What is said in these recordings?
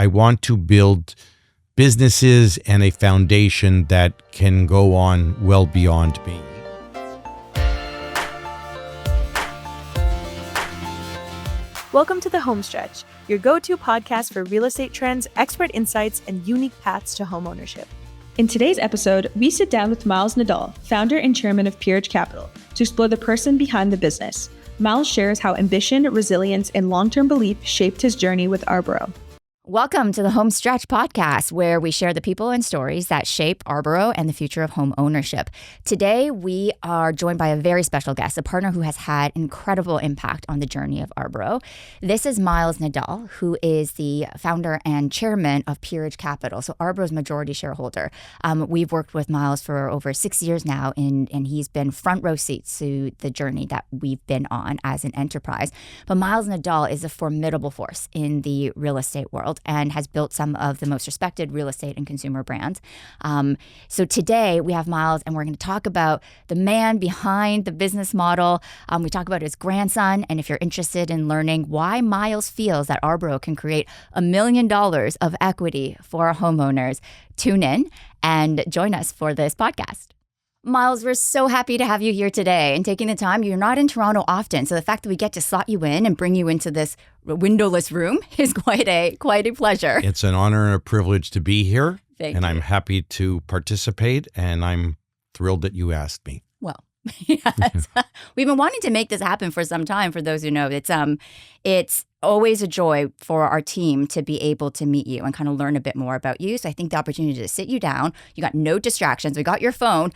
I want to build businesses and a foundation that can go on well beyond me. Welcome to The Homestretch, your go-to podcast for real estate trends, expert insights, and unique paths to homeownership. In today's episode, we sit down with Miles Nadal, founder and chairman of Peerage Capital, to explore the person behind the business. Miles shares how ambition, resilience, and long-term belief shaped his journey with Ourboro. Welcome to the Homestretch podcast, where we share the people and stories that shape Ourboro and the future of home ownership. Today, we are joined by a very special guest, a partner who has had incredible impact on the journey of Ourboro. This is Miles Nadal, who is the founder and chairman of Peerage Capital, so Ourboro's majority shareholder. We've worked with Miles for over 6 years now, and he's been front row seats to the journey that we've been on as an enterprise. But Miles Nadal is a formidable force in the real estate world and has built some of the most respected real estate and consumer brands. So today we have Miles, and we're going to talk about the man behind the business model. We talk about his grandson, and if you're interested in learning why Miles feels that Ourboro can create $1 million of equity for our homeowners, tune in and join us for this podcast. Miles, we're so happy to have you here today and taking the time. You're not in Toronto often, so the fact that we get to slot you in and bring you into this windowless room is quite a pleasure. It's an honor and a privilege to be here, Thank you. I'm happy to participate, and I'm thrilled that you asked me. Well, yes. We've been wanting to make this happen for some time. For those who know, it's always a joy for our team to be able to meet you and kind of learn a bit more about you. So I think the opportunity to sit you down, you got no distractions. We got your phone,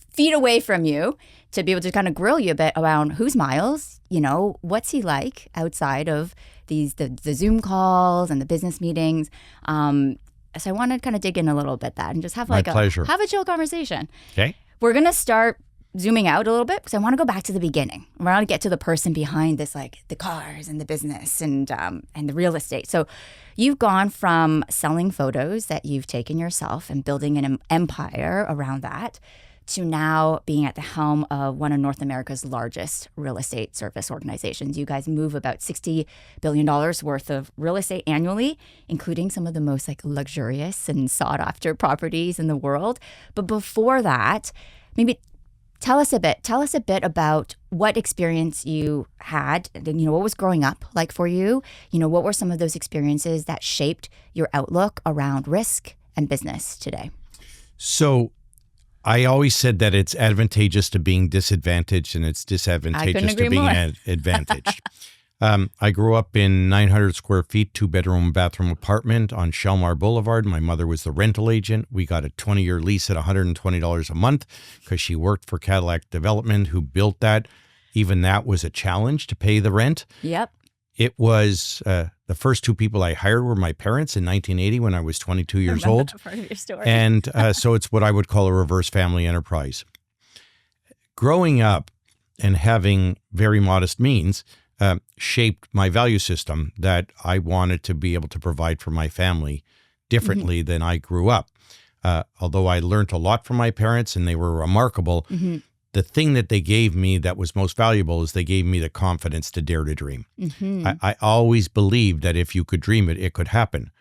feet away from you, to be able to kind of grill you a bit around who's Miles, what's he like outside of the Zoom calls and the business meetings. So I want to kind of dig in a little bit that and just have My pleasure. Have a chill conversation. Okay. We're going to start zooming out a little bit because I want to go back to the beginning. I want to get to the person behind this, like the cars and the business and the real estate. So you've gone from selling photos that you've taken yourself and building an empire around that to now being at the helm of one of North America's largest real estate service organizations. You guys move about $60 billion worth of real estate annually, including some of the most luxurious and sought after properties in the world. But before that, maybe Tell us a bit about what experience you had, what was growing up like for you? What were some of those experiences that shaped your outlook around risk and business today? So I always said that it's advantageous to being disadvantaged and it's disadvantageous to being advantaged. I grew up in 900 square feet, 2-bedroom, bathroom apartment on Shelmar Boulevard. My mother was the rental agent. We got a 20-year lease at $120 a month because she worked for Cadillac Development, who built that. Even that was a challenge to pay the rent. Yep. It was the first two people I hired were my parents in 1980 when I was 22 years old. That part of your story. And so it's what I would call a reverse family enterprise. Growing up and having very modest means shaped my value system that I wanted to be able to provide for my family differently than I grew up. Although I learned a lot from my parents and they were remarkable, the thing that they gave me that was most valuable is they gave me the confidence to dare to dream. I always believed that if you could dream it, it could happen.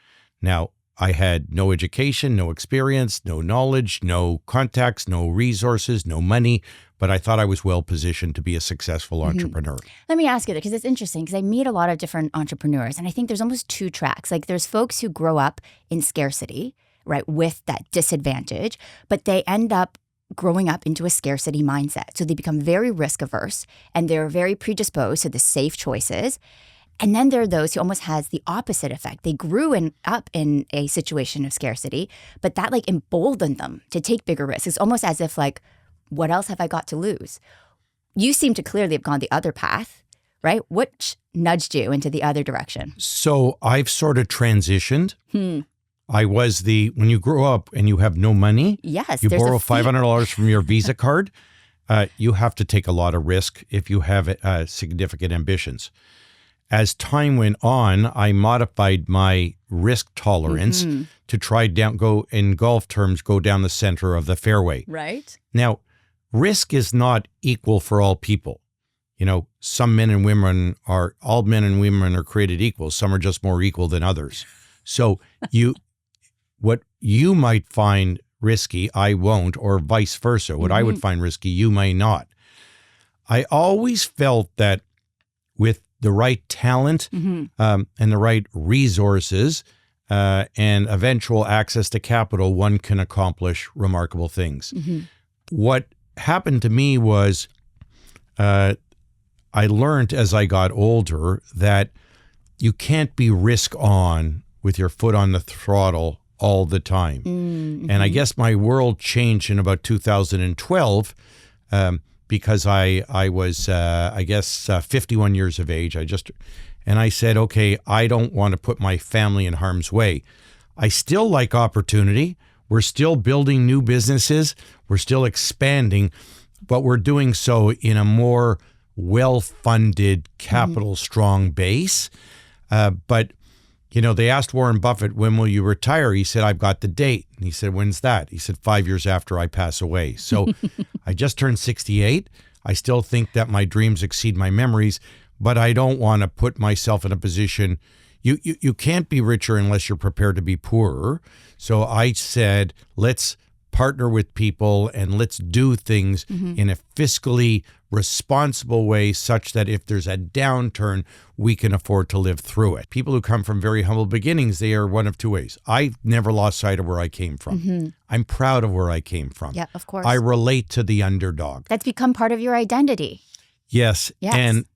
Now, I had no education, no experience, no knowledge, no contacts, no resources, no money, but I thought I was well positioned to be a successful entrepreneur. Let me ask you that because it's interesting because I meet a lot of different entrepreneurs and I think there's almost two tracks. There's folks who grow up in scarcity, right, with that disadvantage, but they end up growing up into a scarcity mindset. So they become very risk averse and they're very predisposed to the safe choices. And then there are those who almost has the opposite effect. They grew up in a situation of scarcity, but that emboldened them to take bigger risks. It's almost as if what else have I got to lose? You seem to clearly have gone the other path, right? What nudged you into the other direction? So I've sort of transitioned. I was when you grow up and you have no money, yes, you borrow $500 from your Visa card, you have to take a lot of risk if you have significant ambitions. As time went on, I modified my risk tolerance to try go in golf terms, go down the center of the fairway. Right. Now, risk is not equal for all people. Some men and women all men and women are created equal. Some are just more equal than others. So what you might find risky, I won't, or vice versa. What I would find risky, you may not. I always felt that with the right talent and the right resources and eventual access to capital, one can accomplish remarkable things. What happened to me was I learned as I got older that you can't be risk on with your foot on the throttle all the time. And I guess my world changed in about 2012 because I was, 51 years of age. And I said, okay, I don't want to put my family in harm's way. I still like opportunity. We're still building new businesses. We're still expanding, but we're doing so in a more well-funded, capital-strong base. But they asked Warren Buffett, when will you retire? He said, I've got the date. And he said, when's that? He said, 5 years after I pass away. So I just turned 68. I still think that my dreams exceed my memories, but I don't want to put myself in a position. You can't be richer unless you're prepared to be poorer. So I said, let's partner with people and let's do things in a fiscally responsible way such that if there's a downturn, we can afford to live through it. People who come from very humble beginnings, they are one of two ways. I've never lost sight of where I came from. I'm proud of where I came from. Yeah, of course. I relate to the underdog. That's become part of your identity. Yes. And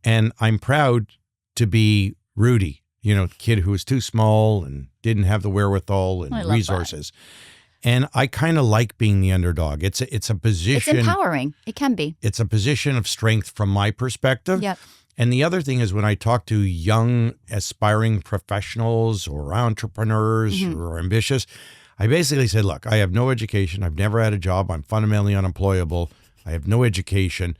I'm proud to be Rudy, the kid who was too small and didn't have the wherewithal and resources. And I kind of like being the underdog. It's a position. It's empowering. It can be. It's a position of strength from my perspective. Yep. And the other thing is when I talk to young aspiring professionals or entrepreneurs who are ambitious, I basically said, look, I have no education. I've never had a job. I'm fundamentally unemployable. I have no education.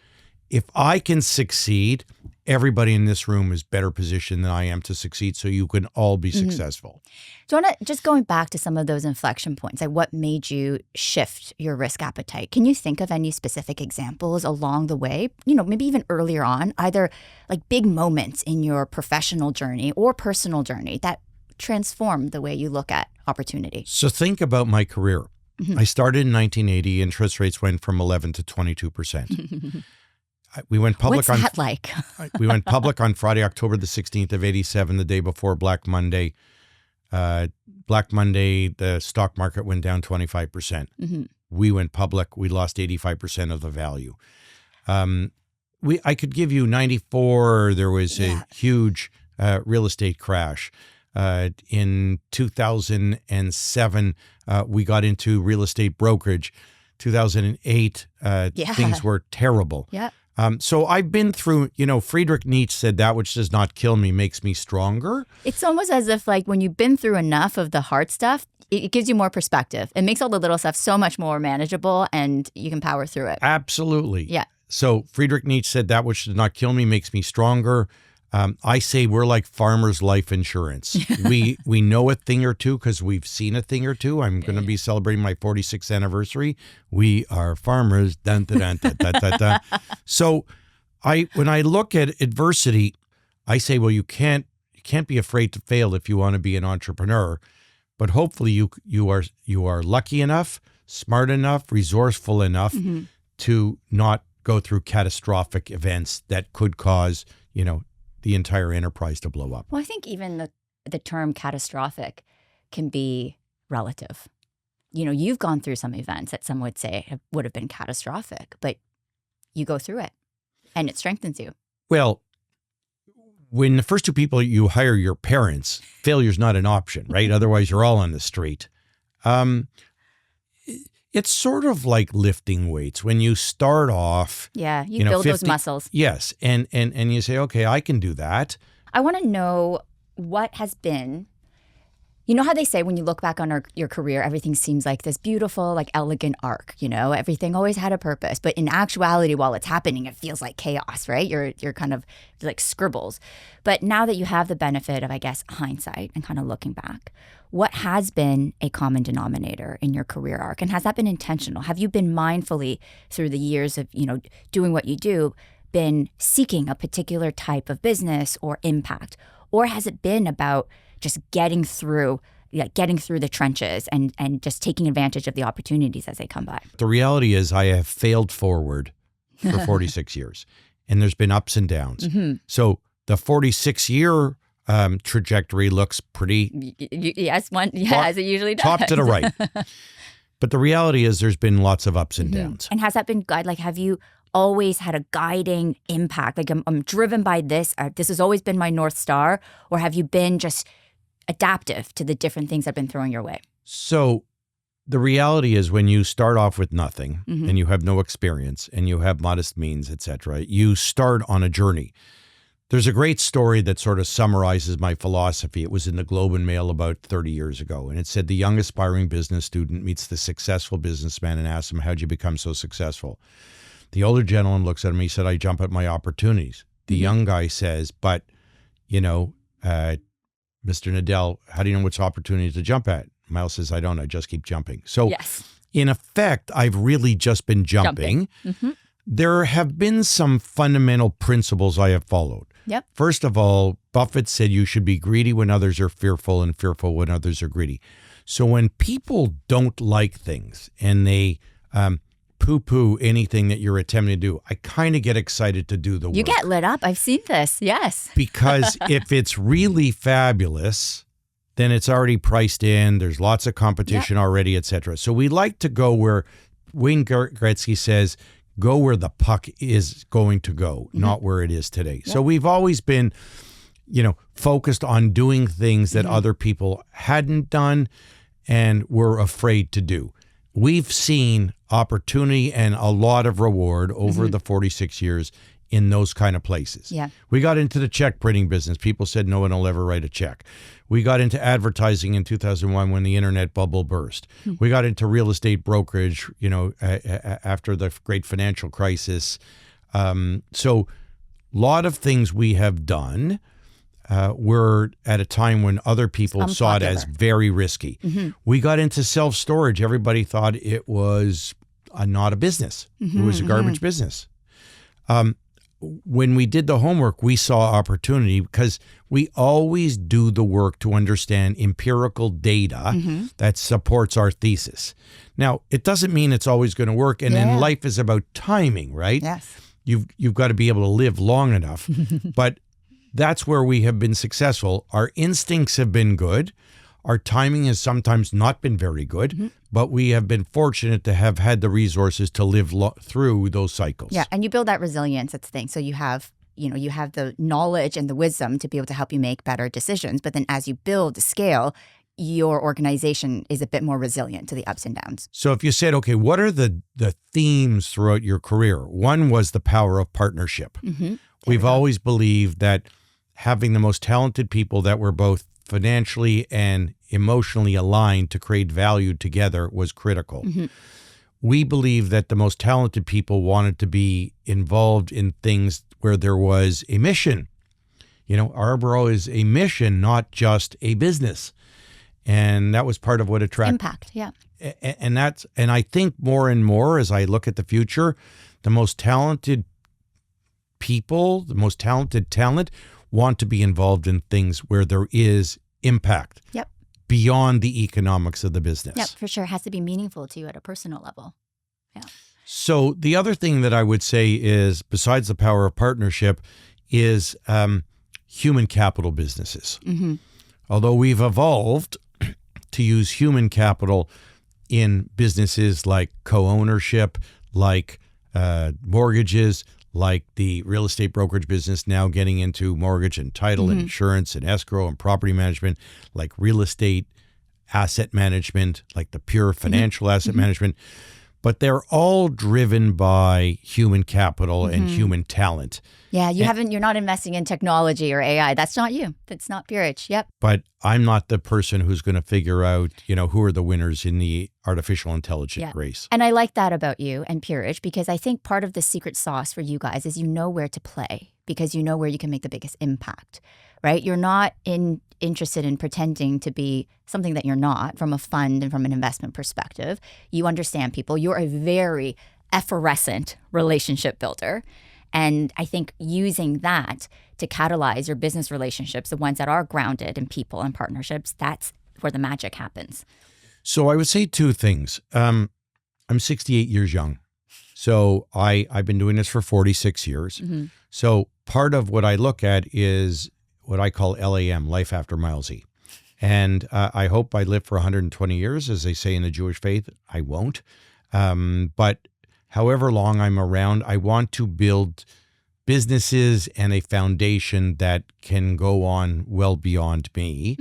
If I can succeed, everybody in this room is better positioned than I am to succeed, so you can all be successful. Do you want to, just going back to some of those inflection points, like what made you shift your risk appetite? Can you think of any specific examples along the way, maybe even earlier on, either like big moments in your professional journey or personal journey that transformed the way you look at opportunity? So think about my career. I started in 1980. Interest rates went from 11 to 22%. We went public. What's that like? We went public on Friday, October the 16th of 87, the day before Black Monday. Black Monday, the stock market went down 25%. We went public. We lost 85% of the value. I could give you 94. There was a huge real estate crash. In 2007, we got into real estate brokerage. 2008, things were terrible. Yeah. So I've been through, Friedrich Nietzsche said that which does not kill me makes me stronger. It's almost as if like when you've been through enough of the hard stuff, it gives you more perspective. It makes all the little stuff so much more manageable and you can power through it. Absolutely. Yeah. So Friedrich Nietzsche said that which does not kill me makes me stronger. I say we're like farmers' life insurance. We know a thing or two because we've seen a thing or two. I'm going to be celebrating my 46th anniversary. We are farmers. Dun, dun, dun, dun, dun, dun, dun. So when I look at adversity, I say, well, you can't be afraid to fail if you want to be an entrepreneur. But hopefully you are lucky enough, smart enough, resourceful enough to not go through catastrophic events that could cause, the entire enterprise to blow up. Well, I think even the term catastrophic can be relative. You've gone through some events that some would say would have been catastrophic, but you go through it and it strengthens you. Well, when the first two people you hire your parents, failure's not an option, right? Otherwise, you're all on the street. It's sort of like lifting weights. When you start off, you build 50, those muscles. Yes, and you say, okay, I can do that. I want to know what has been. You know how they say when you look back on your career, everything seems like this beautiful, like elegant arc. Everything always had a purpose. But in actuality, while it's happening, it feels like chaos, right? You're kind of like scribbles. But now that you have the benefit of, I guess, hindsight and kind of looking back, what has been a common denominator in your career arc? And has that been intentional? Have you been mindfully through the years of, doing what you do, been seeking a particular type of business or impact? Or has it been about just getting through getting through the trenches and just taking advantage of the opportunities as they come by? The reality is I have failed forward for 46 years, and there's been ups and downs. So the 46-year trajectory looks pretty Yes, as it usually does. top to the right. But the reality is there's been lots of ups and downs. And has that been guide? Like, have you always had a guiding impact? Like, I'm driven by this. This has always been my North Star. Or have you been just adaptive to the different things that have been thrown your way? So the reality is when you start off with nothing and you have no experience and you have modest means, et cetera, you start on a journey. There's a great story that sort of summarizes my philosophy. It was in the Globe and Mail about 30 years ago. And it said, the young aspiring business student meets the successful businessman and asks him, how'd you become so successful? The older gentleman looks at him. He said, I jump at my opportunities. The young guy says, but, Mr. Nadal, how do you know which opportunity to jump at? Miles says, I don't. I just keep jumping. So in effect, I've really just been jumping. There have been some fundamental principles I have followed. First of all, Buffett said you should be greedy when others are fearful and fearful when others are greedy. So when people don't like things and they poo-poo anything that you're attempting to do, I kind of get excited to do the work. You get lit up. I've seen this. Yes. Because if it's really fabulous, then it's already priced in. There's lots of competition already, et cetera. So we like to go where Wayne Gretzky says, go where the puck is going to go, not where it is today. So we've always been, focused on doing things that other people hadn't done and were afraid to do. We've seen opportunity and a lot of reward over the 46 years in those kind of places. We got into the check printing business. People said no one will ever write a check. We got into advertising in 2001 when the internet bubble burst. We got into real estate brokerage, after the great financial crisis. So a lot of things we have done were at a time when other people saw it as very risky. We got into self-storage. Everybody thought it was not a business. It was a garbage business. When we did the homework, we saw opportunity because we always do the work to understand empirical data that supports our thesis. Now, it doesn't mean it's always going to work. And then life is about timing, right? Yes. You've got to be able to live long enough. But that's where we have been successful. Our instincts have been good. Our timing has sometimes not been very good, but we have been fortunate to have had the resources to live through those cycles. Yeah, and you build that resilience. That's the thing. So you have the knowledge and the wisdom to be able to help you make better decisions. But then as you build the scale, your organization is a bit more resilient to the ups and downs. So if you said, okay, what are the themes throughout your career? One was the power of partnership. We've always believed that having the most talented people that were both financially and emotionally aligned to create value together was critical. We believe that the most talented people wanted to be involved in things where there was a mission. Ourboro is a mission, not just a business. And that was part of what attracted impact. Yeah. And I think more and more as I look at the future, the most talented people, the most talented talent want to be involved in things where there is impact beyond the economics of the business. Yeah, for sure. It has to be meaningful to you at a personal level. Yeah. So the other thing that I would say is, besides the power of partnership, is human capital businesses. Although we've evolved to use human capital in businesses like co-ownership, like mortgages, like the real estate brokerage business, now getting into mortgage and title and insurance and escrow and property management, like real estate asset management, like the pure financial asset management. But they're all driven by human capital and human talent. Yeah, you're not investing in technology or AI. That's not you. That's not Peerage. Yep. But I'm not the person who's going to figure out, who are the winners in the artificial intelligence race. And I like that about you and Peerage, because I think part of the secret sauce for you guys is you know where to play because you know where you can make the biggest impact, right? You're not interested in pretending to be something that you're not from a fund and from an investment perspective. You understand people. You're a very effervescent relationship builder. And I think using that to catalyze your business relationships, the ones that are grounded in people and partnerships, that's where the magic happens? So I would say two things. I'm 68 years young. So I've been doing this for 46 years. So part of what I look at is what I call LAM, life after Milesy. And I hope I live for 120 years, as they say in the Jewish faith. I won't. But however long I'm around, I want to build businesses and a foundation that can go on well beyond me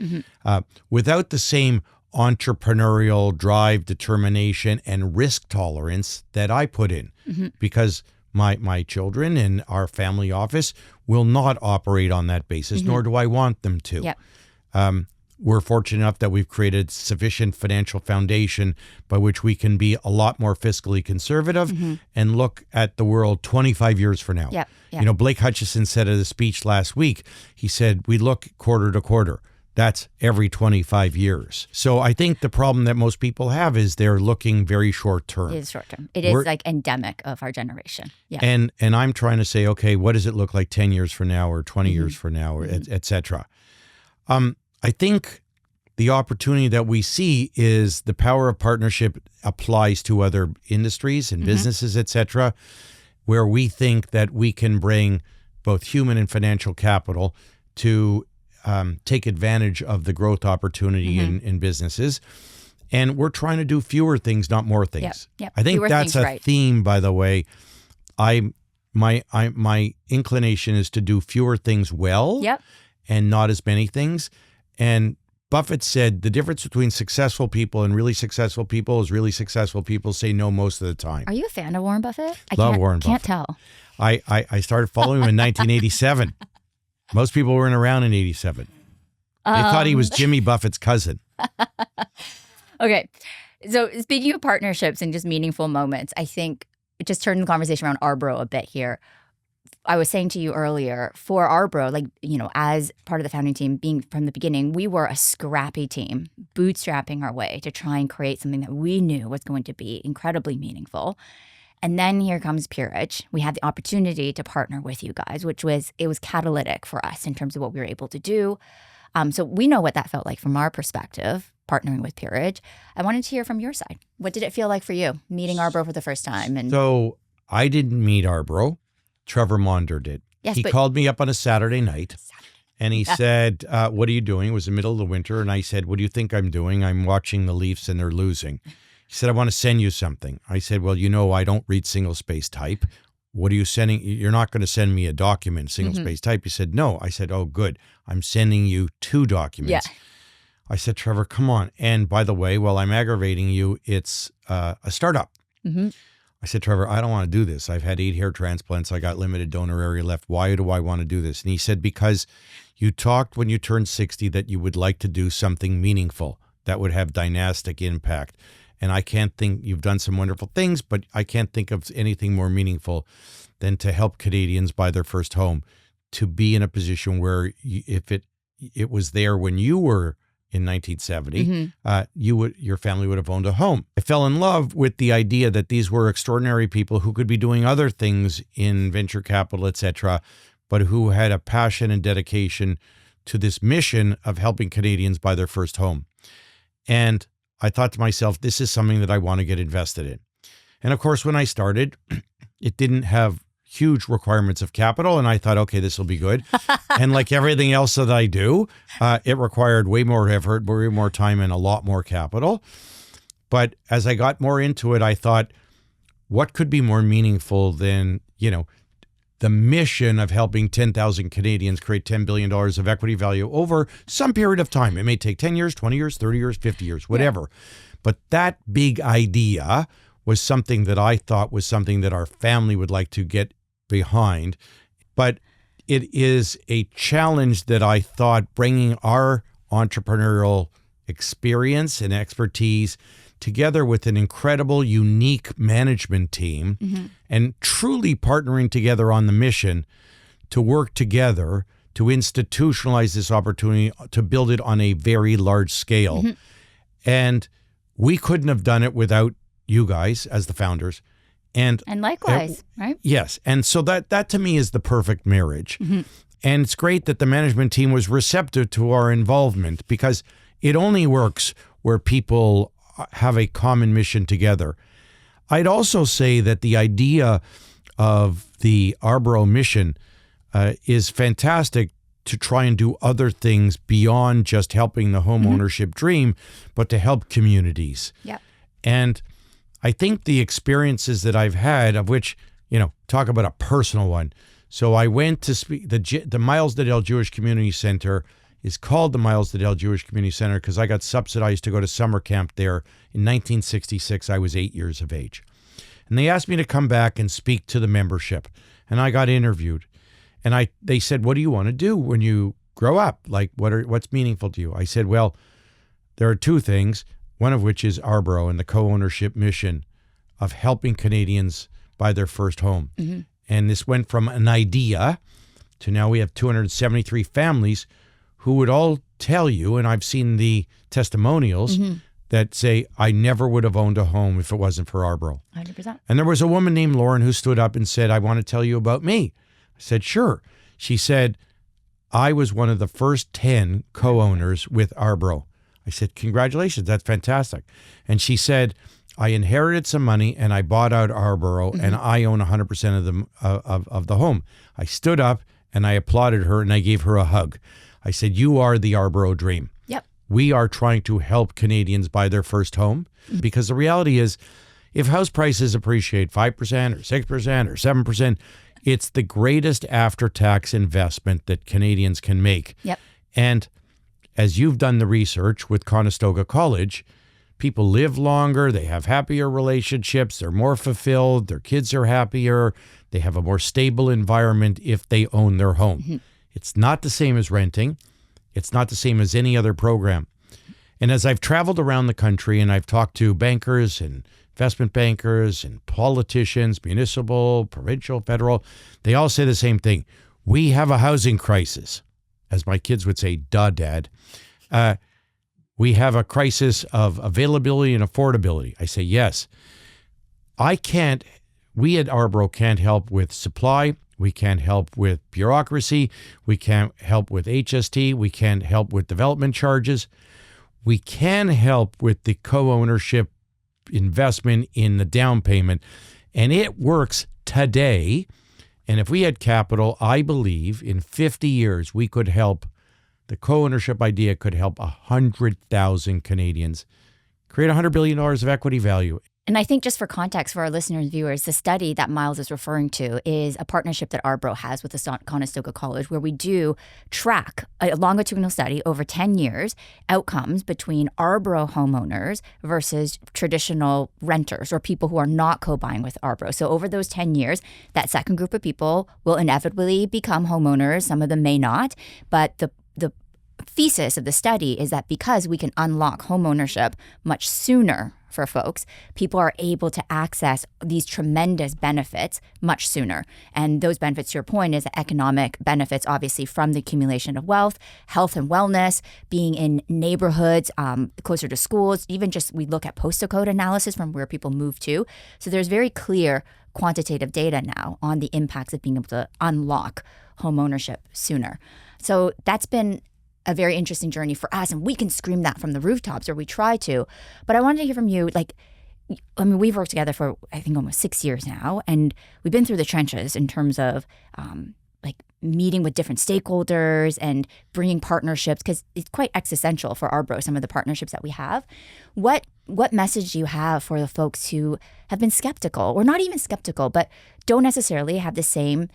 without the same entrepreneurial drive, determination, and risk tolerance that I put in. Because my children and our family office will not operate on that basis, nor do I want them to. Yep. We're fortunate enough that we've created sufficient financial foundation by which we can be a lot more fiscally conservative and look at the world 25 years from now. Yep. You know, Blake Hutchison said at a speech last week, he said, we look quarter to quarter. That's every 25 years. So I think the problem that most people have is they're looking very short term. It is short term. It is like endemic of our generation. Yeah. And I'm trying to say, okay, what does it look like 10 years from now or 20 years from now, or et cetera? I think the opportunity that we see is the power of partnership applies to other industries and businesses, et cetera, where we think that we can bring both human and financial capital to take advantage of the growth opportunity in businesses. And we're trying to do fewer things, not more things. Yep. I think Fewer that's things, a right. theme, by the way. My inclination is to do fewer things well Yep. and not as many things. And Buffett said the difference between successful people and really successful people is really successful people say no most of the time. Are you a fan of Warren Buffett? Love Warren Can't Buffett. tell. I started following him in 1987. Most people weren't around in 87. They thought he was Jimmy Buffett's cousin. Okay. So speaking of partnerships and just meaningful moments, I think just turning the conversation around Ourboro a bit here. I was saying to you earlier, for Ourboro, like, you know, as part of the founding team, being from the beginning, we were a scrappy team, bootstrapping our way to try and create something that we knew was going to be incredibly meaningful. And then here comes Peerage. We had the opportunity to partner with you guys, it was catalytic for us in terms of what we were able to do. So we know what that felt like from our perspective, partnering with Peerage. I wanted to hear from your side. What did it feel like for you, meeting Ourboro for the first time? And So I didn't meet Ourboro. Trevor Maunder did. Yes, he but- called me up on a Saturday night and he said, what are you doing? It was the middle of the winter. And I said, what do you think I'm doing? I'm watching the Leafs and they're losing. He said, I want to send you something. I said, well, you know, I don't read single space type. What are you sending? You're not going to send me a document, single space type. He said, no. I said, oh, good. I'm sending you 2 documents. Yeah. I said, Trevor, come on. And by the way, while I'm aggravating you, it's a startup. I said, Trevor, I don't want to do this. I've had 8 hair transplants. I got limited donor area left. Why do I want to do this? And he said, because you talked when you turned 60 that you would like to do something meaningful that would have dynastic impact. And I can't think, you've done some wonderful things, but I can't think of anything more meaningful than to help Canadians buy their first home, to be in a position where if it was there when you were in 1970, your family would have owned a home. I fell in love with the idea that these were extraordinary people who could be doing other things in venture capital, et cetera, but who had a passion and dedication to this mission of helping Canadians buy their first home. And I thought to myself, this is something that I want to get invested in. And of course, when I started, it didn't have huge requirements of capital. And I thought, okay, this will be good. And like everything else that I do, it required way more effort, way more time, and a lot more capital. But as I got more into it, I thought, what could be more meaningful than, you know, the mission of helping 10,000 Canadians create $10 billion of equity value over some period of time. It may take 10 years, 20 years, 30 years, 50 years, whatever. Yeah. But that big idea was something that I thought was something that our family would like to get behind. But it is a challenge that I thought bringing our entrepreneurial experience and expertise together with an incredible, unique management team and truly partnering together on the mission to work together to institutionalize this opportunity, to build it on a very large scale. And we couldn't have done it without you guys as the founders. And likewise, right? Yes. And so that to me is the perfect marriage. And it's great that the management team was receptive to our involvement, because It only works where people have a common mission together. I'd also say that the idea of the Ourboro mission is fantastic to try and do other things beyond just helping the home ownership dream, but to help communities. Yep. And I think the experiences that I've had, of which, talk about a personal one. So I went to speak, the Miles Nadal Jewish Community Center is called the Miles Nadal Jewish Community Center because I got subsidized to go to summer camp there in 1966. I was 8 years of age. And they asked me to come back and speak to the membership. And I got interviewed. And they said, what do you want to do when you grow up? Like, what's meaningful to you? I said, well, there are two things, one of which is Ourboro and the co-ownership mission of helping Canadians buy their first home. Mm-hmm. And this went from an idea to now we have 273 families who would all tell you, and I've seen the testimonials, that say, I never would have owned a home if it wasn't for Ourboro. 100%. And there was a woman named Lauren who stood up and said, I want to tell you about me. I said, sure. She said, I was one of the first 10 co-owners with Ourboro. I said, congratulations, that's fantastic. And she said, I inherited some money and I bought out Ourboro and I own 100% of the home. I stood up and I applauded her and I gave her a hug. I said, you are the Ourboro dream. Yep. We are trying to help Canadians buy their first home because the reality is if house prices appreciate 5% or 6% or 7%, it's the greatest after-tax investment that Canadians can make. Yep. And as you've done the research with Conestoga College, people live longer, they have happier relationships, they're more fulfilled, their kids are happier, they have a more stable environment if they own their home. Mm-hmm. It's not the same as renting. It's not the same as any other program. And as I've traveled around the country and I've talked to bankers and investment bankers and politicians, municipal, provincial, federal, they all say the same thing. We have a housing crisis. As my kids would say, duh, Dad. We have a crisis of availability and affordability. I say, yes. We at Ourboro can't help with supply. We can't help with bureaucracy. We can't help with HST. We can't help with development charges. We can help with the co-ownership investment in the down payment. And it works today. And if we had capital, I believe in 50 years, we could help. The co-ownership idea could help 100,000 Canadians create $100 billion of equity value. And I think just for context for our listeners and viewers, the study that Miles is referring to is a partnership that Ourboro has with the Conestoga College, where we do track a longitudinal study over 10 years, outcomes between Ourboro homeowners versus traditional renters or people who are not co-buying with Ourboro. So over those 10 years, that second group of people will inevitably become homeowners. Some of them may not, but the thesis of the study is that because we can unlock homeownership much sooner for folks, people are able to access these tremendous benefits much sooner. And those benefits, to your point, is economic benefits, obviously, from the accumulation of wealth, health and wellness, being in neighborhoods closer to schools, even just we look at postal code analysis from where people move to. So there's very clear quantitative data now on the impacts of being able to unlock homeownership sooner. So that's been a very interesting journey for us, and we can scream that from the rooftops, or we try to. But I wanted to hear from you, we've worked together for, I think, almost 6 years now, and we've been through the trenches in terms of meeting with different stakeholders and bringing partnerships, because it's quite existential for Ourboro, some of the partnerships that we have. What message do you have for the folks who have been skeptical, or not even skeptical, but don't necessarily have the same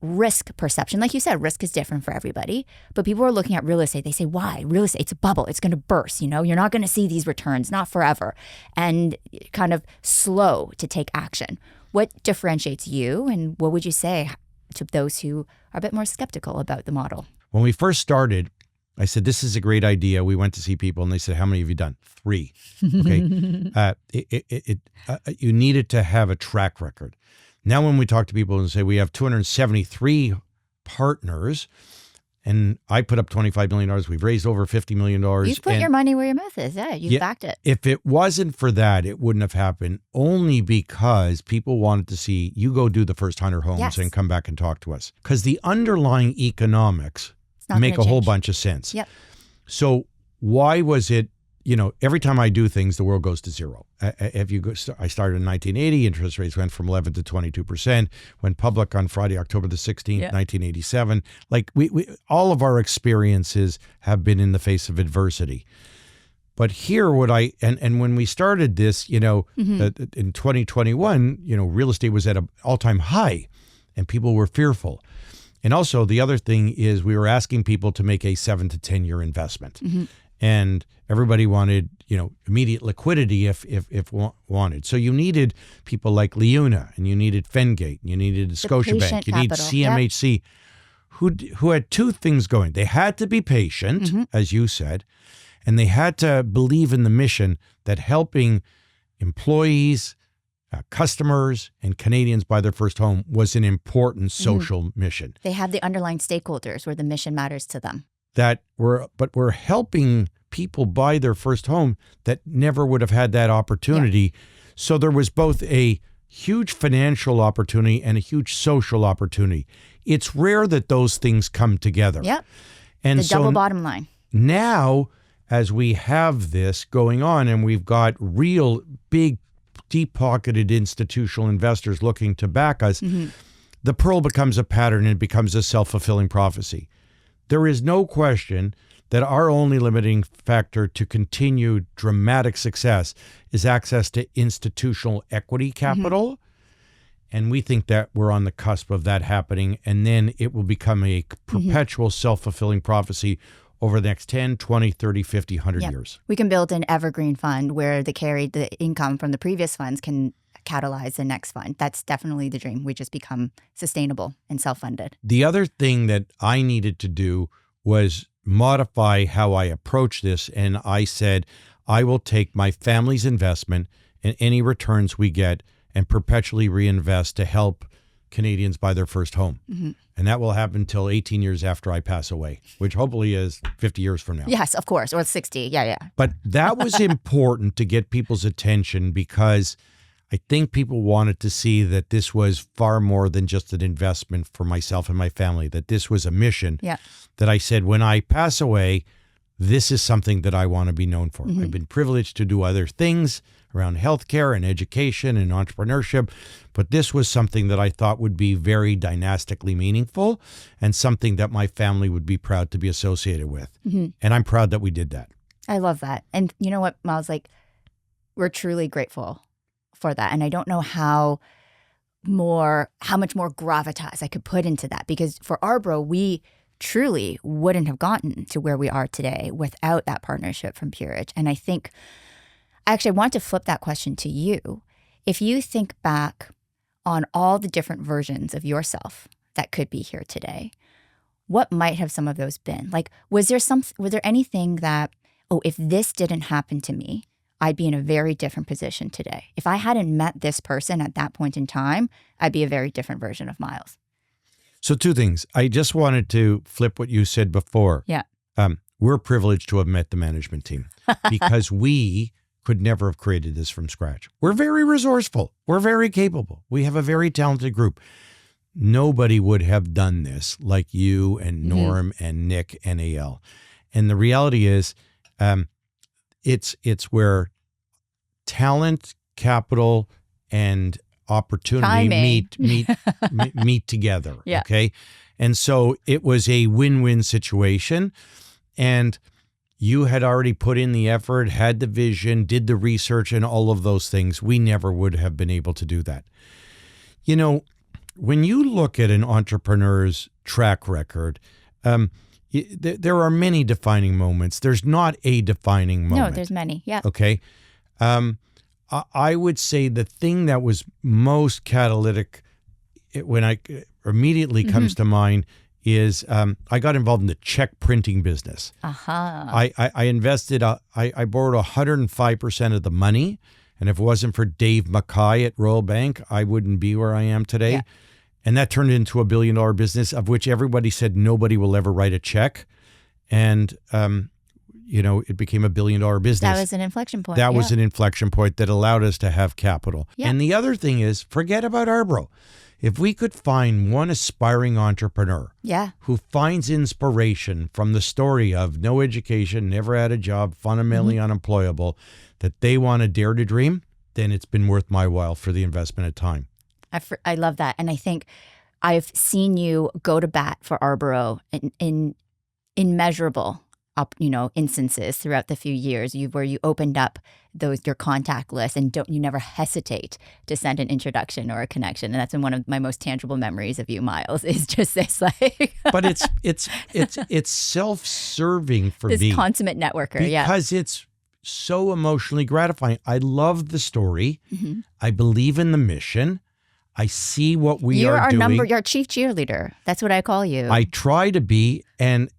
risk perception? Like you said, risk is different for everybody, but people are looking at real estate. They say, why? Real estate, it's a bubble. It's going to burst. You're not going to see these returns, not forever, and kind of slow to take action. What differentiates you, and what would you say to those who are a bit more skeptical about the model? When we first started, I said, this is a great idea. We went to see people and they said, how many have you done? 3. Okay. You needed to have a track record. Now, when we talk to people and say we have 273 partners, and I put up $25 million, we've raised over $50 million. You've put your money where your mouth is. Yeah, you've backed it. If it wasn't for that, it wouldn't have happened, only because people wanted to see you go do the first 100 homes and come back and talk to us. Because the underlying economics make a whole bunch of sense. Yep. So why was it, every time I do things, the world goes to zero. I started in 1980, interest rates went from 11 to 22%, went public on Friday, October the 16th, 1987. Like we all of our experiences have been in the face of adversity. But here, and when we started this, in 2021, real estate was at an all-time high and people were fearful. And also the other thing is we were asking people to make a 7 to 10 year investment. And everybody wanted, immediate liquidity if wanted. So you needed people like Leuna, and you needed Fengate, and you needed Scotiabank, you need CMHC, who had two things going. They had to be patient, as you said, and they had to believe in the mission that helping employees, customers, and Canadians buy their first home was an important social mission. They have the underlying stakeholders where the mission matters to them. But we're helping people buy their first home that never would have had that opportunity. Yeah. So there was both a huge financial opportunity and a huge social opportunity. It's rare that those things come together. Yep. And the double bottom line. Now, as we have this going on and we've got real big, deep-pocketed institutional investors looking to back us, the pearl becomes a pattern and it becomes a self-fulfilling prophecy. There is no question that our only limiting factor to continued dramatic success is access to institutional equity capital. And we think that we're on the cusp of that happening. And then it will become a perpetual self-fulfilling prophecy over the next 10, 20, 30, 50, 100 years. We can build an evergreen fund where the income from the previous funds can catalyze the next fund. That's definitely the dream. We just become sustainable and self-funded. The other thing that I needed to do was modify how I approach this. And I said, I will take my family's investment and any returns we get and perpetually reinvest to help Canadians buy their first home. And that will happen until 18 years after I pass away, which hopefully is 50 years from now. Yes, of course, or 60. Yeah. But that was important to get people's attention because I think people wanted to see that this was far more than just an investment for myself and my family, that this was a mission that I said, when I pass away, this is something that I want to be known for. I've been privileged to do other things around healthcare and education and entrepreneurship, but this was something that I thought would be very dynastically meaningful and something that my family would be proud to be associated with. And I'm proud that we did that. I love that. And you know what, Miles, we're truly grateful for that. And I don't know how much more gravitas I could put into that, because for Ourboro, we truly wouldn't have gotten to where we are today without that partnership from Peerage. And I think, actually, I want to flip that question to you. If you think back on all the different versions of yourself that could be here today, what might have some of those been? Was there anything that, if this didn't happen to me, I'd be in a very different position today. If I hadn't met this person at that point in time, I'd be a very different version of Miles. So two things. I just wanted to flip what you said before. Yeah. We're privileged to have met the management team because we could never have created this from scratch. We're very resourceful. We're very capable. We have a very talented group. Nobody would have done this like you and Norm and Nick and AL. And the reality is, it's where talent, capital, and opportunity meet together. Yeah. Okay. And so it was a win-win situation. And you had already put in the effort, had the vision, did the research, and all of those things. We never would have been able to do that. When you look at an entrepreneur's track record, there are many defining moments. There's not a defining moment. No, there's many. Yeah. Okay. I would say the thing that was most catalytic when I immediately comes to mind is I got involved in the check printing business. I invested, I borrowed 105% of the money. And if it wasn't for Dave Mackay at Royal Bank, I wouldn't be where I am today. Yeah. And that turned into $1 billion business, of which everybody said nobody will ever write a check. And, it became $1 billion business. That was an inflection point. That was an inflection point that allowed us to have capital. Yeah. And the other thing is, forget about Ourboro. If we could find one aspiring entrepreneur Yeah. who finds inspiration from the story of no education, never had a job, fundamentally unemployable, that they want to dare to dream, then it's been worth my while for the investment of time. I love that. And I think I've seen you go to bat for Ourboro in immeasurable instances throughout the few years where you opened up your contact list and you never hesitate to send an introduction or a connection. And that's been one of my most tangible memories of you, Miles, is just this like But it's self-serving for this me consummate networker. because it's so emotionally gratifying. I love the story. Mm-hmm. I believe in the mission. I see what we are doing. You're our chief cheerleader. That's what I call you. I try to be and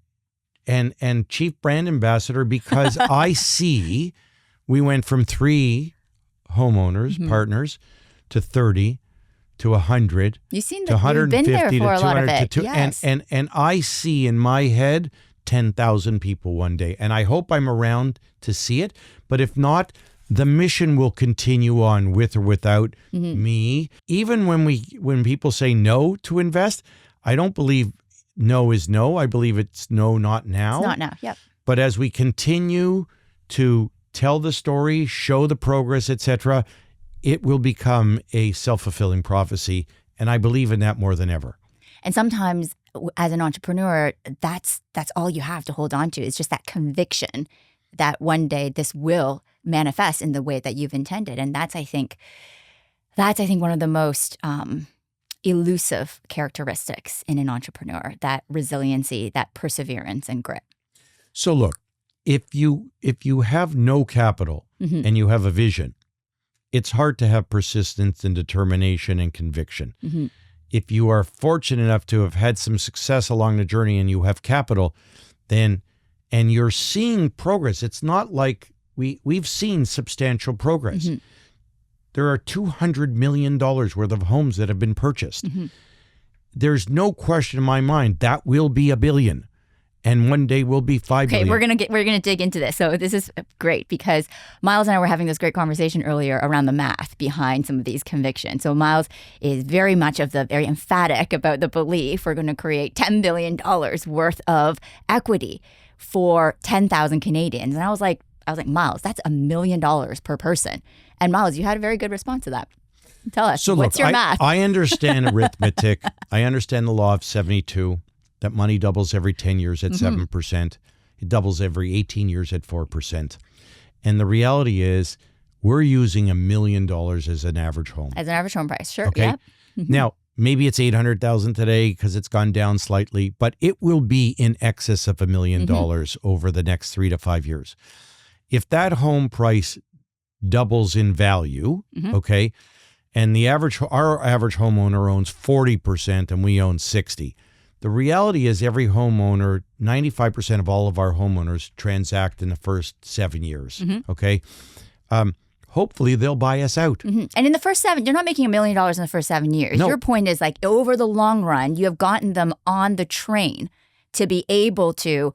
chief brand ambassador because I see we went from 3 homeowners, partners, to 30, to 100, You've seen to that. You've 150, been there to for a lot of 200, it. to 2, Yes. and I see in my head 10,000 people one day. And I hope I'm around to see it. But if not, the mission will continue on with or without me. Even when people say no to invest, I don't believe no is no. I believe it's no, not now. It's not now. Yep. But as we continue to tell the story, show the progress, etc., it will become a self-fulfilling prophecy. And I believe in that more than ever. And sometimes as an entrepreneur, that's all you have to hold on to. It's just that conviction that one day this will manifest in the way that you've intended. And that's I think one of the most elusive characteristics in an entrepreneur, that resiliency, that perseverance and grit. So look, if you have no capital and you have a vision, it's hard to have persistence and determination and conviction. If you are fortunate enough to have had some success along the journey and you have capital, and you're seeing progress, it's not like we've seen substantial progress. There are $200 million worth of homes that have been purchased. There's no question in my mind that will be $1 billion. And one day will be $5 billion. Okay, we're gonna dig into this. So this is great because Miles and I were having this great conversation earlier around the math behind some of these convictions. So Miles is very emphatic about the belief we're going to create $10 billion worth of equity for 10,000 Canadians. And I was like, Miles, that's $1 million per person. And Miles, you had a very good response to that. Tell us, So what's look, your math? I understand arithmetic. I understand the law of 72. That money doubles every 10 years at 7%. It doubles every 18 years at 4%. And the reality is we're using $1 million as an average home. As an average home price, sure. Okay. Yeah. Now, maybe it's 800,000 today because it's gone down slightly, but it will be in excess of $1 million over the next 3 to 5 years. If that home price doubles in value, okay, and our average homeowner owns 40% and we own 60%. The reality is every homeowner, 95% of all of our homeowners transact in the first 7 years, okay? Hopefully they'll buy us out. And in the first 7, you're not making $1 million in the first 7 years. No. Your point is like over the long run, you have gotten them on the train to be able to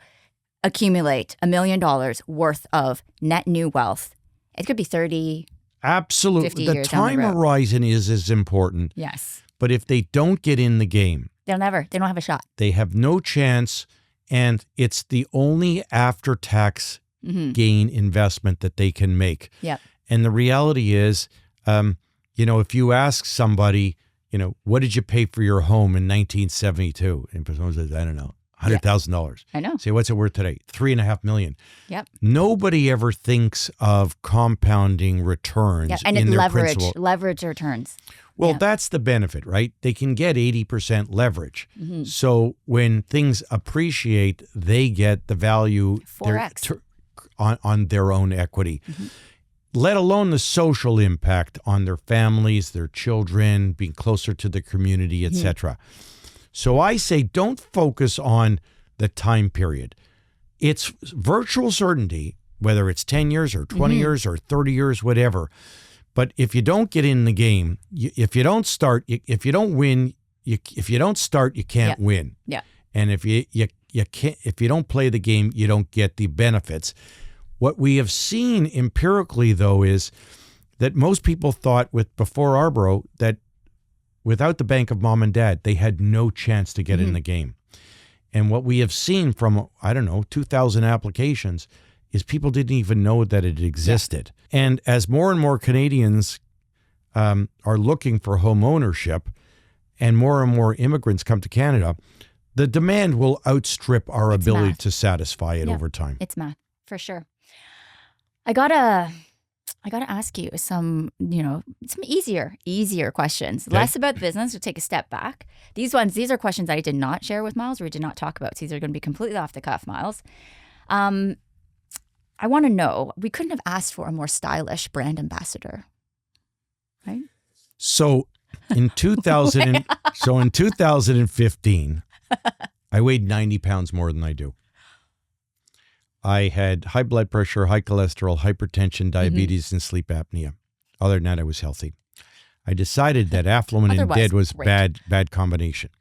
accumulate $1 million worth of net new wealth. It could be 30, Absolutely. 50 The years down the time road. horizon is as important. Yes. But if they don't get in the game, They don't have a shot. they have no chance, and it's the only after-tax gain investment that they can make. Yep. And the reality is, if you ask somebody, what did you pay for your home in 1972? And someone says, I don't know, $100,000. I know. Say, what's it worth today? $3.5 million. Yep. Nobody ever thinks of compounding returns Yeah. And in it's their principal. leverage returns. Well, Yeah. that's the benefit, right? They can get 80% leverage. Mm-hmm. So when things appreciate, they get the value 4x. On their own equity, let alone the social impact on their families, their children, being closer to the community, etc. So I say don't focus on the time period. It's virtual certainty, whether it's 10 years or 20 years or 30 years, whatever. But if you don't get in the game, if you don't start, if you don't win, if you don't start, you can't win. Yeah. And if you can't, if you don't play the game, you don't get the benefits. What we have seen empirically, though, is that most people thought before Ourboro that without the bank of mom and dad, they had no chance to get in the game. And what we have seen from, 2,000 applications is people didn't even know that it existed. Yeah. And as more and more Canadians are looking for home ownership and more immigrants come to Canada, the demand will outstrip our ability to satisfy it over time. It's math, for sure. I gotta ask you some easier questions. Okay. Less about business. We'll take a step back. These are questions I did not share with Miles or we did not talk about. So these are going to be completely off the cuff, Miles. I want to know, we couldn't have asked for a more stylish brand ambassador, right? So in 2015, I weighed 90 pounds more than I do. I had high blood pressure, high cholesterol, hypertension, diabetes, and sleep apnea. Other than that, I was healthy. I decided that affluent and dead was bad combination.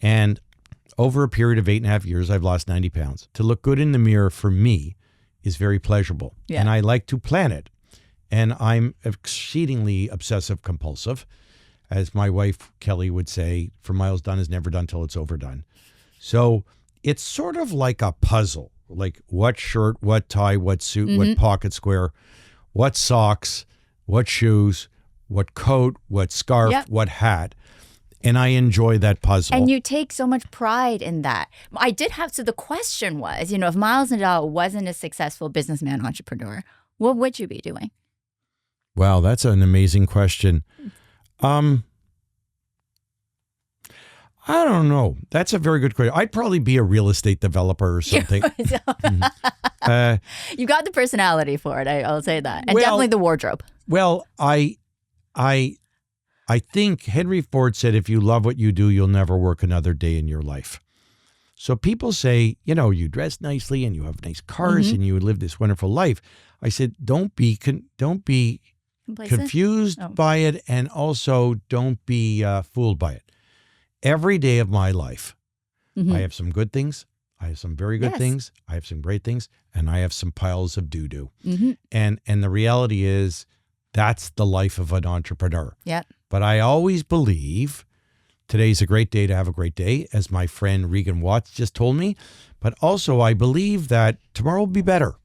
And over a period of 8.5 years, I've lost 90 pounds. To look good in the mirror for me is very pleasurable. Yeah. And I like to plan it. And I'm exceedingly obsessive compulsive. As my wife, Kelly, would say, for Miles, done is never done till it's overdone. So it's sort of like a puzzle, like what shirt, what tie, what suit, what pocket square, what socks, what shoes, what coat, what scarf, what hat. And I enjoy that puzzle. And you take so much pride in that. So the question was, if Miles Nadal wasn't a successful businessman, entrepreneur, what would you be doing? Wow, that's an amazing question. I don't know. That's a very good question. I'd probably be a real estate developer or something. You got the personality for it. I'll say that, and definitely the wardrobe. Well, I think Henry Ford said, "If you love what you do, you'll never work another day in your life." So people say, you dress nicely and you have nice cars and you live this wonderful life. I said, don't be confused by it, and also don't be fooled by it. Every day of my life, I have some good things, I have some very good things, I have some great things, and I have some piles of doo-doo. And the reality is that's the life of an entrepreneur. Yeah. But I always believe today's a great day to have a great day, as my friend Regan Watts just told me. But also I believe that tomorrow will be better.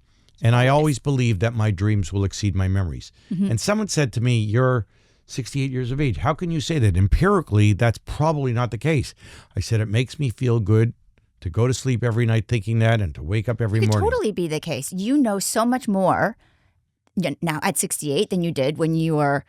And I always believe that my dreams will exceed my memories. And someone said to me, "You're 68 years of age. How can you say that? Empirically, that's probably not the case." I said, it makes me feel good to go to sleep every night thinking that and to wake up every morning. It could totally be the case. You know so much more now at 68 than you did when you were,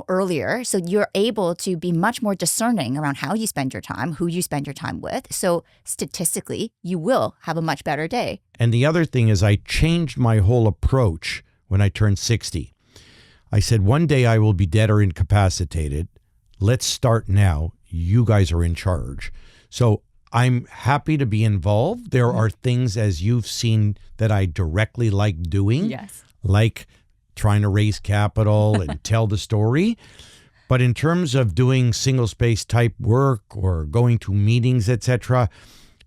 earlier. So you're able to be much more discerning around how you spend your time, who you spend your time with. So statistically, you will have a much better day. And the other thing is I changed my whole approach when I turned 60. I said, one day I will be dead or incapacitated. Let's start now. You guys are in charge. So I'm happy to be involved. There are things, as you've seen, that I directly like doing. Yes. Like trying to raise capital and tell the story. But in terms of doing single space type work or going to meetings, etc.,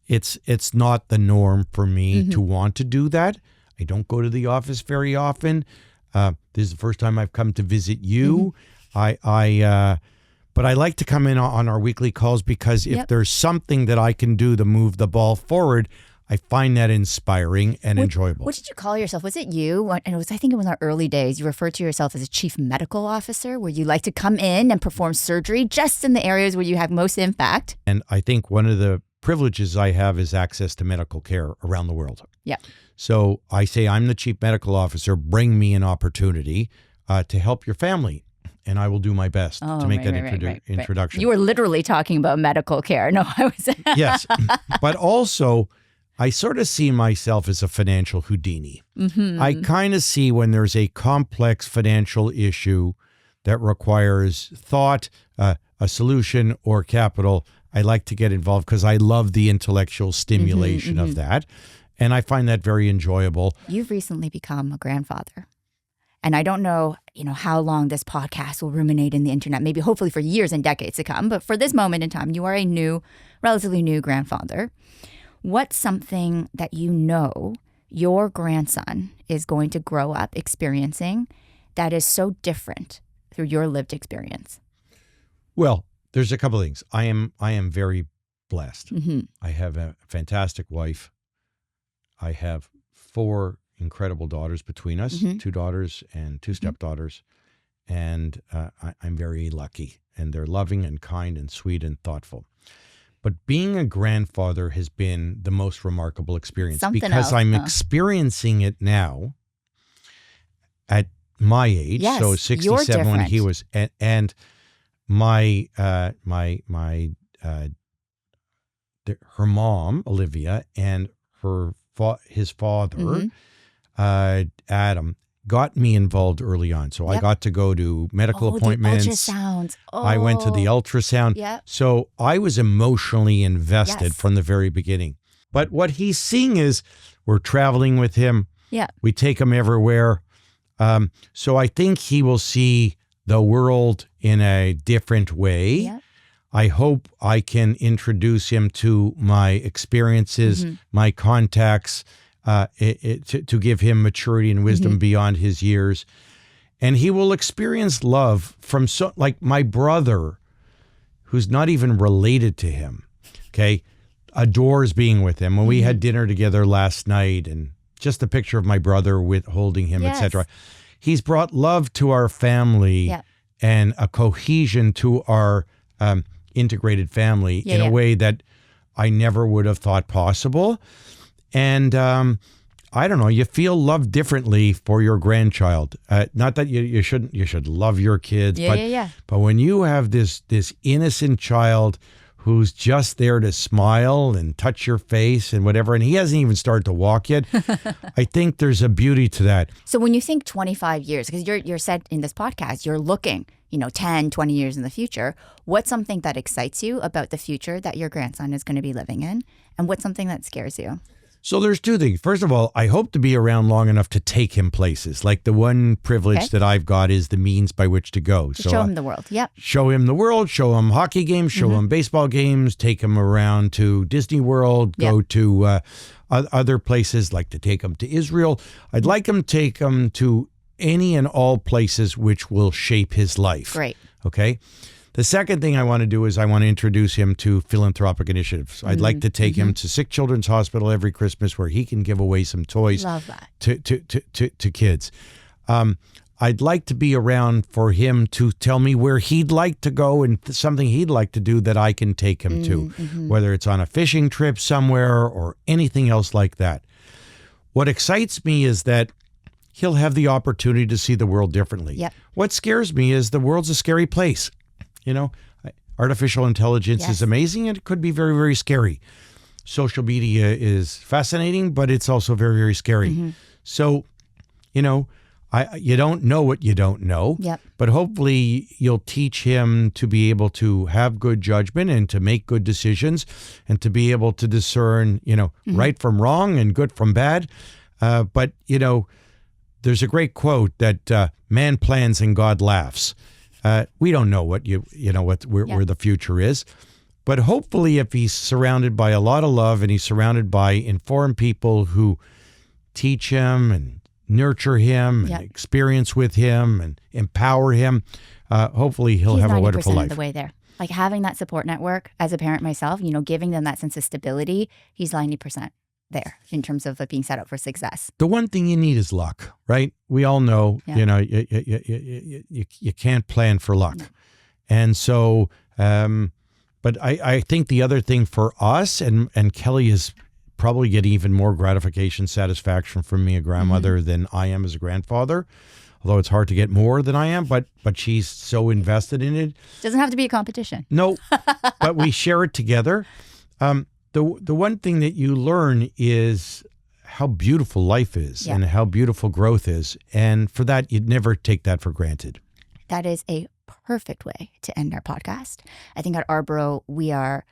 it's not the norm for me to want to do that. I don't go to the office very often. This is the first time I've come to visit you. But I like to come in on our weekly calls because if there's something that I can do to move the ball forward, I find that inspiring and enjoyable. What did you call yourself? Was it you? And I think it was in our early days. You referred to yourself as a chief medical officer, where you like to come in and perform surgery just in the areas where you have most impact. And I think one of the privileges I have is access to medical care around the world. Yeah. So I say, I'm the chief medical officer. Bring me an opportunity to help your family. And I will do my best to make that introduction. You were literally talking about medical care. No, I was. Yes. But also, I sort of see myself as a financial Houdini. I kind of see when there's a complex financial issue that requires thought, a solution, or capital, I like to get involved because I love the intellectual stimulation of that. And I find that very enjoyable. You've recently become a grandfather. And I don't know, how long this podcast will ruminate in the internet, maybe hopefully for years and decades to come. But for this moment in time, you are a relatively new grandfather. What's something that your grandson is going to grow up experiencing that is so different through your lived experience? Well, there's a couple of things. I am very blessed. Mm-hmm. I have a fantastic wife. I have 4 incredible daughters between us, 2 daughters and 2 stepdaughters. And I'm very lucky. And they're loving and kind and sweet and thoughtful. But being a grandfather has been the most remarkable experience because I'm experiencing it now at my age. Yes, So you're 67 when he different. was, and my her mom, Olivia, and his father, Adam, got me involved early on. So I got to go to medical appointments. The ultrasounds. I went to the ultrasound. Yep. So I was emotionally invested Yes. from the very beginning. But what he's seeing is we're traveling with him. Yeah. We take him everywhere. So I think he will see the world in a different way. Yep. I hope I can introduce him to my experiences, my contacts, to give him maturity and wisdom beyond his years. And he will experience love from like my brother, who's not even related to him, okay, adores being with him. When we had dinner together last night and just a picture of my brother with holding him, etc. He's brought love to our family and a cohesion to our integrated family in a way that I never would have thought possible. And I don't know, you feel love differently for your grandchild. Not that you should love your kids, but when you have this innocent child who's just there to smile and touch your face and whatever, and he hasn't even started to walk yet, I think there's a beauty to that. So when you think 25 years, because you're said in this podcast, you're looking, 10, 20 years in the future, what's something that excites you about the future that your grandson is going to be living in? And what's something that scares you? So there's 2 things. First of all, I hope to be around long enough to take him places. Like the one privilege that I've got is the means by which to go. To show him the world. Yep. Show him the world, show him hockey games, show him baseball games, take him around to Disney World, go to other places, like to take him to Israel. I'd like him to take him to any and all places which will shape his life. Great. Okay? The second thing I want to do is I want to introduce him to philanthropic initiatives. I'd like to take him to Sick Children's Hospital every Christmas where he can give away some toys Love that. to kids. I'd like to be around for him to tell me where he'd like to go and something he'd like to do that I can take him to, whether it's on a fishing trip somewhere or anything else like that. What excites me is that he'll have the opportunity to see the world differently. Yep. What scares me is the world's a scary place. Artificial intelligence is amazing and it could be very, very scary. Social media is fascinating, but it's also very, very scary. So, you don't know what you don't know, but hopefully you'll teach him to be able to have good judgment and to make good decisions and to be able to discern, right from wrong and good from bad. But, there's a great quote that man plans and God laughs. We don't know what where the future is, but hopefully if he's surrounded by a lot of love and he's surrounded by informed people who teach him and nurture him and experience with him and empower him, hopefully he'll have a wonderful life. He's 90% of the way there. Like having that support network as a parent myself, giving them that sense of stability, he's 90% there in terms of being set up for success. The one thing you need is luck, right? We all know, you can't plan for luck. And so, but I think the other thing for us, and Kelly is probably getting even more gratification, satisfaction from being a grandmother than I am as a grandfather, although it's hard to get more than I am, but she's so invested in it. Doesn't have to be a competition. No, but we share it together. The one thing that you learn is how beautiful life is and how beautiful growth is. And for that, you'd never take that for granted. That is a perfect way to end our podcast. I think at Ourboro, we are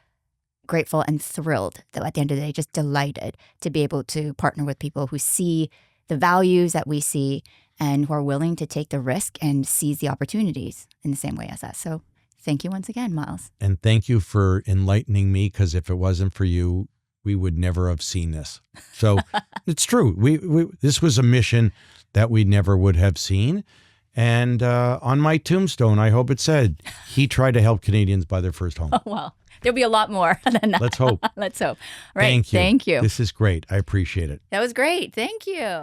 grateful and thrilled, though at the end of the day, just delighted to be able to partner with people who see the values that we see and who are willing to take the risk and seize the opportunities in the same way as us. So thank you once again, Miles. And thank you for enlightening me, because if it wasn't for you, we would never have seen this. So it's true. We this was a mission that we never would have seen. And on my tombstone, I hope it said, he tried to help Canadians buy their first home. Oh, well, there'll be a lot more than that. Let's hope. Let's hope. All right. Thank you. Thank you. This is great. I appreciate it. That was great. Thank you.